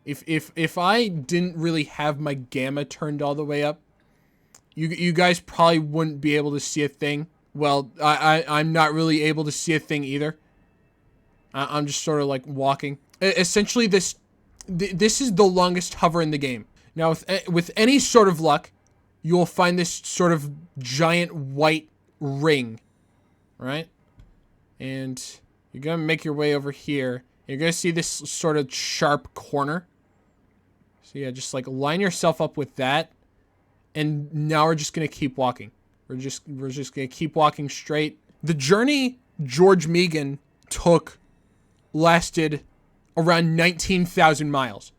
if I didn't really have my gamma turned all the way up, You guys probably wouldn't be able to see a thing. Well, I'm not really able to see a thing either. I'm just sort of like walking. Essentially, this is the longest hover in the game. Now, with any sort of luck, you will find this sort of giant white ring, right? And you're gonna make your way over here. You're gonna see this sort of sharp corner. So yeah, just like line yourself up with that. And now we're just gonna keep walking. We're just gonna keep walking straight. The journey George Megan took lasted around 19,000 miles.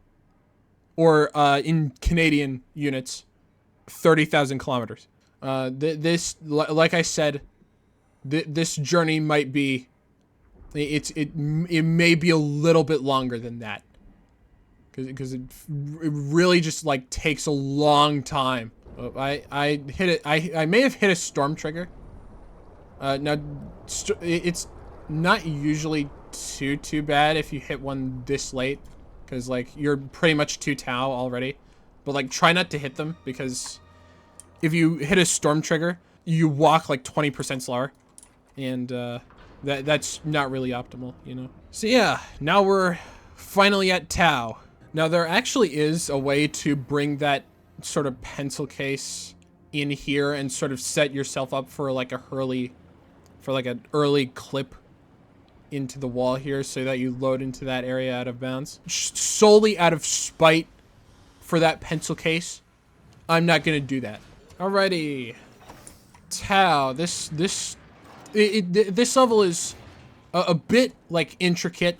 Or in Canadian units, 30,000 kilometers. This, like I said, this journey might be, it may be a little bit longer than that. Because it really just like takes a long time. Oh, I hit it. I may have hit a storm trigger. Now it's not usually too bad if you hit one this late, because like you're pretty much 2 tau already. But like try not to hit them, because if you hit a storm trigger, you walk like 20% slower, and that's not really optimal, you know. So yeah, now we're finally at tau. Now there actually is a way to bring that sort of pencil case in here and sort of set yourself up for like an early clip into the wall here, so that you load into that area out of bounds. Solely out of spite for that pencil case, I'm not gonna do that. Alrighty, tau. This level is a bit like intricate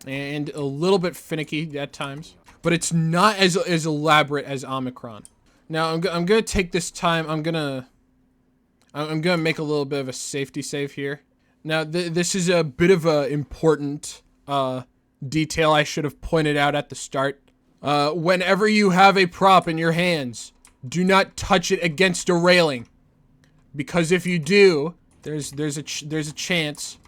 and a little bit finicky at times, but it's not as elaborate as Omicron. Now I'm gonna take this time. I'm gonna make a little bit of a safety save here. Now this is a bit of a important detail I should have pointed out at the start. Whenever you have a prop in your hands, do not touch it against a railing, because if you do, there's a chance.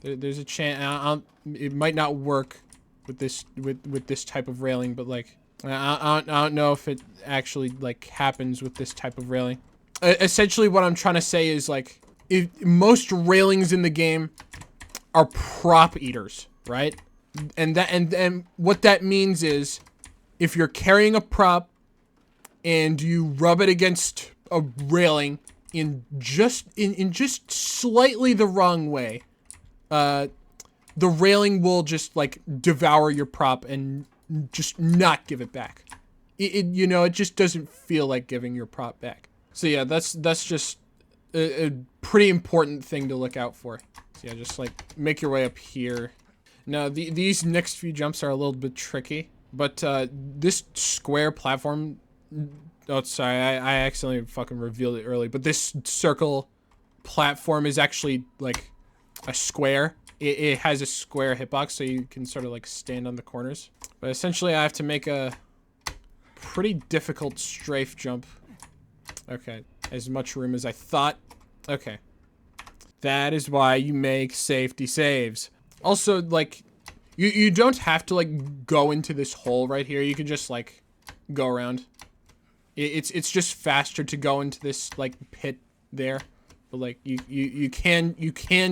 There's a chance. It might not work with this type of railing, but like I don't know if it actually like happens with this type of railing. Essentially, what I'm trying to say is like, most railings in the game are prop eaters, right? And what that means is, if you're carrying a prop and you rub it against a railing in just slightly the wrong way, the railing will just like devour your prop and just not give it back. You know, it just doesn't feel like giving your prop back. So yeah, that's just a pretty important thing to look out for. So yeah, just like make your way up here. Now these next few jumps are a little bit tricky, but this square platform, oh sorry, I accidentally fucking revealed it early, but this circle platform is actually like a square. It has a square hitbox, so you can sort of like stand on the corners. But essentially I have to make a pretty difficult strafe jump. Okay, as much room as I thought. Okay. That is why you make safety saves. Also, like, you don't have to like go into this hole right here. You can just like go around. It's just faster to go into this like pit there. But like you can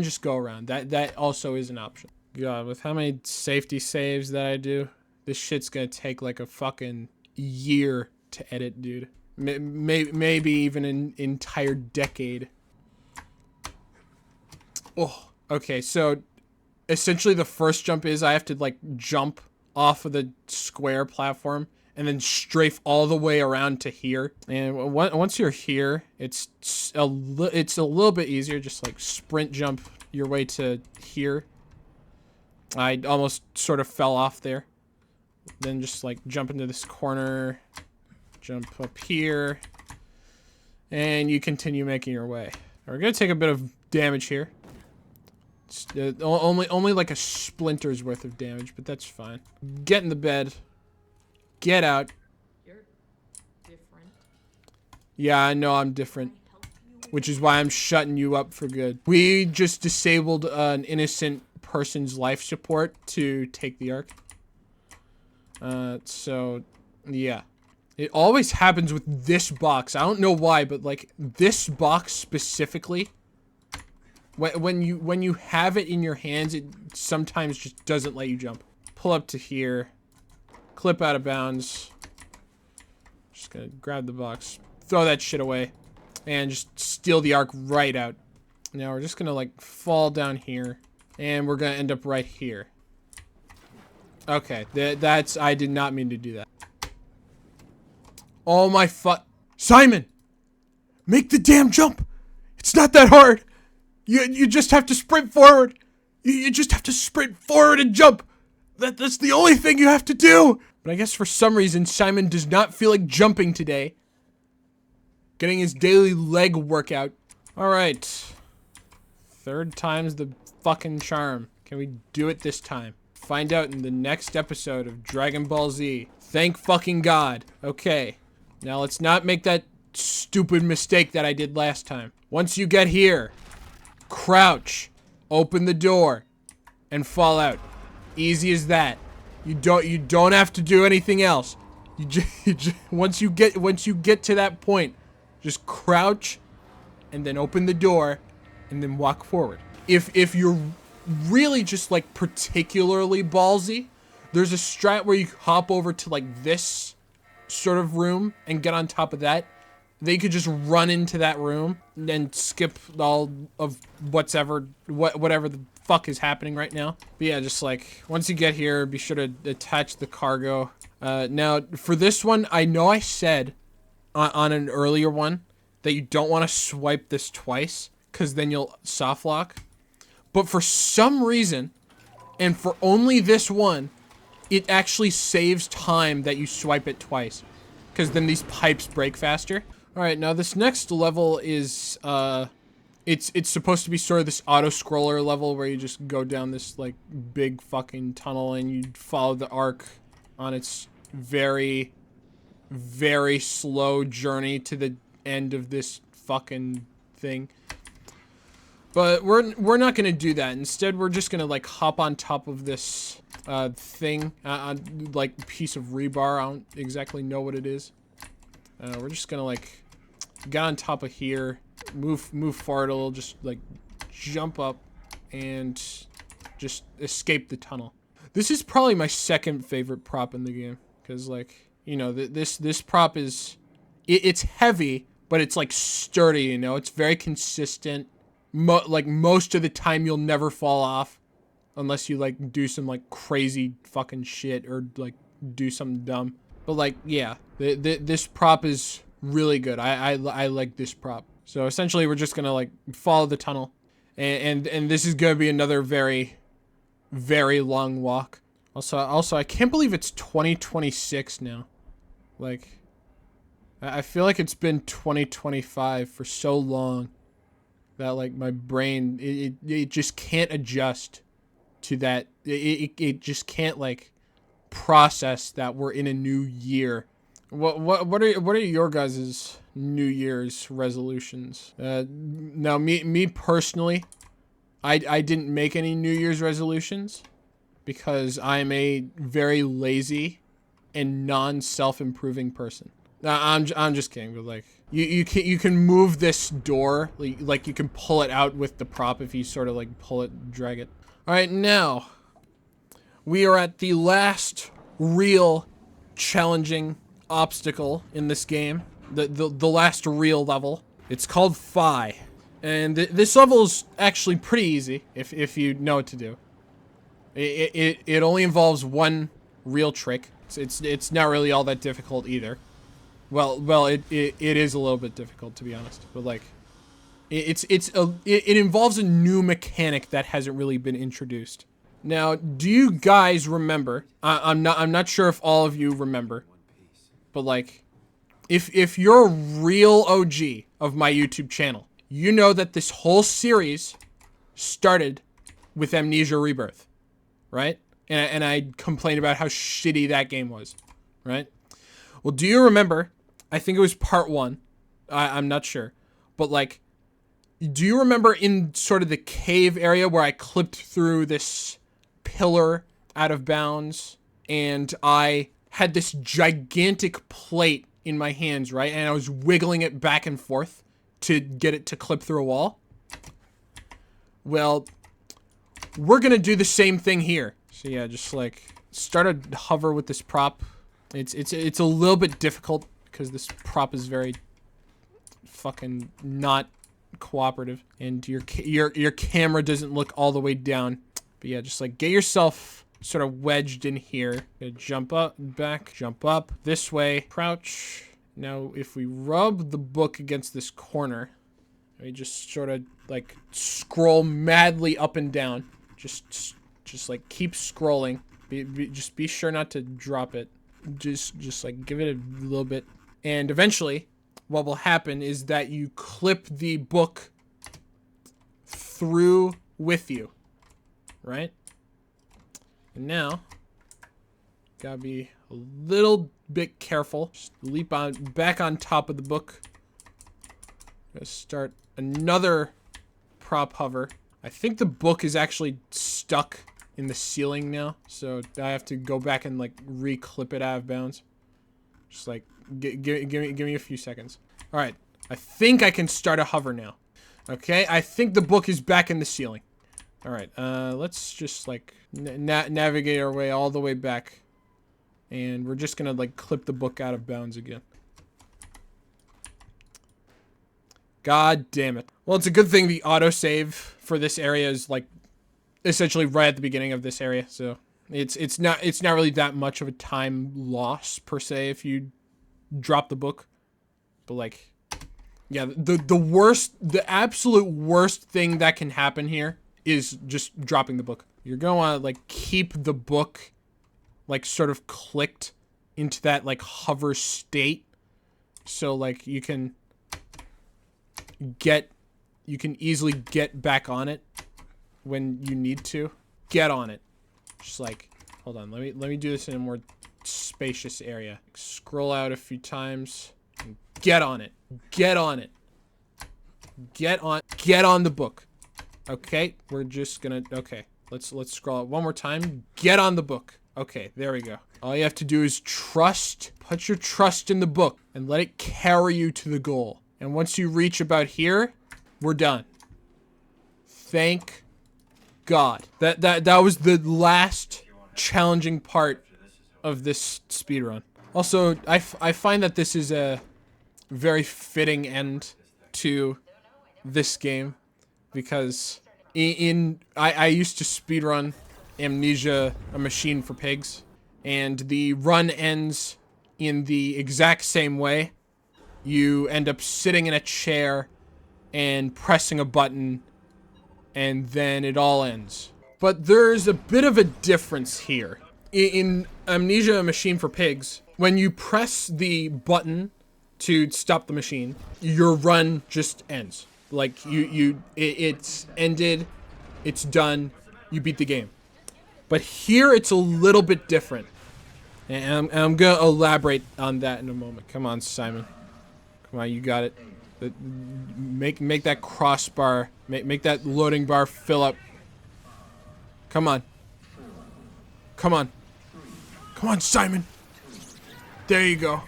just go around. That also is an option. God, with how many safety saves that I do, this shit's gonna take like a fucking year to edit, dude. Maybe even an entire decade. Oh, okay. So essentially, the first jump is I have to like jump off of the square platform and then strafe all the way around to here. And once you're here, it's a little bit easier. Just like sprint jump your way to here. I almost sort of fell off there. Then just like jump into this corner, jump up here, and you continue making your way. We're gonna take a bit of damage here. It's, only like a splinter's worth of damage, but that's fine. Get in the bed. Get out. You're different. Yeah, I know I'm different. Which is why I'm shutting you up for good. We just disabled an innocent person's life support to take the arc. So, yeah. It always happens with this box. I don't know why, but like this box specifically, when you have it in your hands, it sometimes just doesn't let you jump. Pull up to here, clip out of bounds. Just gonna grab the box, throw that shit away, and just steal the arc right out. Now we're just gonna like fall down here, and we're gonna end up right here. Okay, that's, I did not mean to do that. Oh my Simon! Make the damn jump! It's not that hard! You just have to sprint forward! You just have to sprint forward and jump! That's the only thing you have to do! But I guess for some reason, Simon does not feel like jumping today. Getting his daily leg workout. Alright. Third time's the fucking charm. Can we do it this time? Find out in the next episode of Dragon Ball Z. Thank fucking God. Okay. Now let's not make that stupid mistake that I did last time. Once you get here, crouch, open the door, and fall out. Easy as that. You don't have to do anything else. Once you get to that point, just crouch, and then open the door, and then walk forward. If you're really just like particularly ballsy, there's a strat where you hop over to like this sort of room and get on top of that. They could just run into that room and skip all of whatever the fuck is happening right now. But yeah, just like once you get here, be sure to attach the cargo. Now for this one, I know I said on an earlier one that you don't want to swipe this twice because then you'll soft lock. But for some reason, and for only this one, it actually saves time that you swipe it twice. Because then these pipes break faster. Alright, now this next level is, it's supposed to be sort of this auto-scroller level where you just go down this, like, big fucking tunnel and you follow the arc on its very, very slow journey to the end of this fucking thing. But we're not gonna do that. Instead, we're just gonna like hop on top of this thing, like piece of rebar. I don't exactly know what it is. We're just gonna like get on top of here, move forward a little, just like jump up and just escape the tunnel. This is probably my second favorite prop in the game because like, you know, this prop is it's heavy, but it's like sturdy. You know, it's very consistent. Like most of the time you'll never fall off unless you like do some like crazy fucking shit or like do something dumb. But like, yeah, this prop is really good. I like this prop. So essentially we're just gonna like follow the tunnel and this is gonna be another very, very long walk. Also I can't believe it's 2026 now. Like, I feel like it's been 2025 for so long. That like my brain, it just can't adjust to that. It just can't like process that we're in a new year. What are your guys' New Year's resolutions? Now me personally, I didn't make any New Year's resolutions because I'm a very lazy and non-self-improving person. I'm just kidding, but like you can move this door, like you can pull it out with the prop if you sort of like pull it, drag it. All right, now we are at the last real challenging obstacle in this game, the last real level. It's called Phi, and this level is actually pretty easy if you know what to do. It only involves one real trick. It's not really all that difficult either. Well, it is a little bit difficult, to be honest, but like, it involves a new mechanic that hasn't really been introduced. Now, do you guys remember? I'm not sure if all of you remember, but like, if you're a real OG of my YouTube channel, you know that this whole series started with Amnesia Rebirth, right? And I complained about how shitty that game was, right? Well, do you remember? I think it was part 1. I'm not sure. But, like, do you remember in sort of the cave area where I clipped through this pillar out of bounds and I had this gigantic plate in my hands, right? And I was wiggling it back and forth to get it to clip through a wall. Well, we're gonna do the same thing here. So yeah, just like start a hover with this prop. It's a little bit difficult because this prop is very fucking not cooperative, and your camera doesn't look all the way down. But yeah, just like get yourself sort of wedged in here. Jump up, back, jump up this way, crouch. Now, if we rub the book against this corner, we just sort of like scroll madly up and down. Just like keep scrolling. Just be sure not to drop it. Just like give it a little bit, and eventually, what will happen is that you clip the book through with you, right? And now, gotta be a little bit careful. Just leap on back on top of the book. Gonna start another prop hover. I think the book is actually stuck in the ceiling now, so I have to go back and like re-clip it out of bounds. Just like give me a few seconds. All right, I think I can start a hover now. Okay, I think the book is back in the ceiling. All right, let's just like navigate our way all the way back, and we're just gonna like clip the book out of bounds again. God damn it. Well, it's a good thing the autosave for this area is like essentially right at the beginning of this area, so it's not really that much of a time loss per se if you drop the book. But like, yeah, the absolute worst thing that can happen here is just dropping the book. You're gonna want to like keep the book like sort of clicked into that like hover state, so like you can easily get back on it when you need to. Get on it. Just like, hold on, let me do this in a more spacious area. Scroll out a few times and get on it. Get on it. Get on the book. Okay, we're just gonna, okay, let's scroll out one more time. Get on the book. Okay, there we go. All you have to do is put your trust in the book and let it carry you to the goal. And once you reach about here, we're done. Thank God. That was the last challenging part of this speedrun. Also, I find that this is a very fitting end to this game, because I used to speedrun Amnesia: A Machine for Pigs, and the run ends in the exact same way. You end up sitting in a chair and pressing a button, and then it all ends. But there's a bit of a difference here. In Amnesia: A Machine for Pigs, when you press the button to stop the machine, your run just ends. Like, it's ended, it's done, you beat the game. But here it's a little bit different. And I'm gonna elaborate on that in a moment. Come on, Simon. Come on, you got it. Make that crossbar, make that loading bar fill up. Come on. Come on. Come on, Simon. There you go.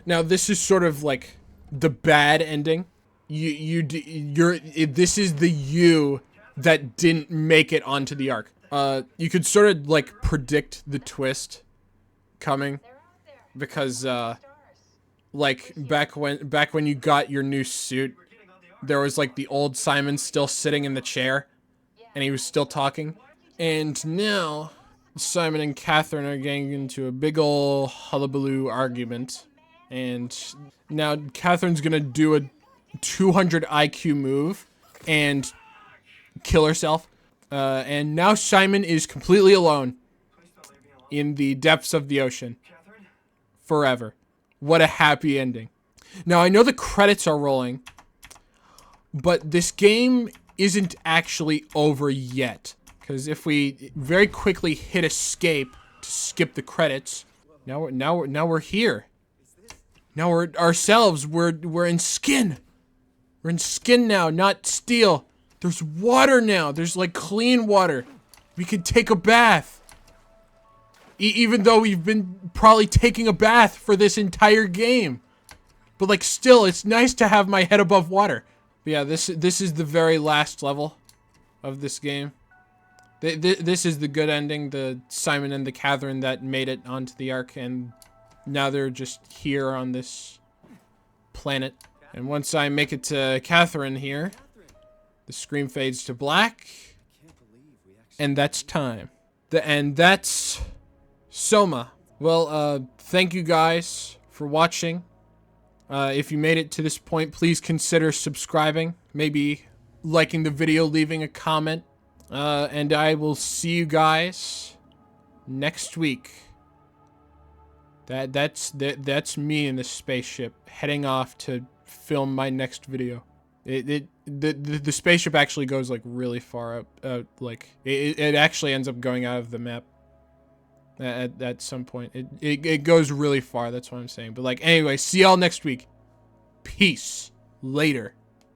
Now, this is sort of like the bad ending. This is the you that didn't make it onto the arc. You could sort of like predict the twist coming, because like back when you got your new suit, there was like the old Simon still sitting in the chair, and he was still talking. And now Simon and Catherine are getting into a big ol' hullabaloo argument, and now Catherine's gonna do a 200 IQ move and kill herself. And now Simon is completely alone in the depths of the ocean. Forever. What a happy ending. Now, I know the credits are rolling, but this game isn't actually over yet. Because if we very quickly hit escape to skip the credits, now we're here. Now we're ourselves. We're in skin. We're in skin now, not steel. There's water now. There's like clean water. We could take a bath. Even though we've been probably taking a bath for this entire game. But like still, it's nice to have my head above water. But yeah, this is the very last level of this game. This is the good ending, the Simon and the Catherine that made it onto the Ark, and now they're just here on this planet. And once I make it to Catherine here, the screen fades to black, and that's time. And that's SOMA. Well, thank you guys for watching. If you made it to this point, please consider subscribing, maybe liking the video, leaving a comment. And I will see you guys next week. That's me in the spaceship heading off to film my next video. The spaceship actually goes like really far up. Like it actually ends up going out of the map at some point. It goes really far. That's what I'm saying. But like anyway, see y'all next week. Peace. Later.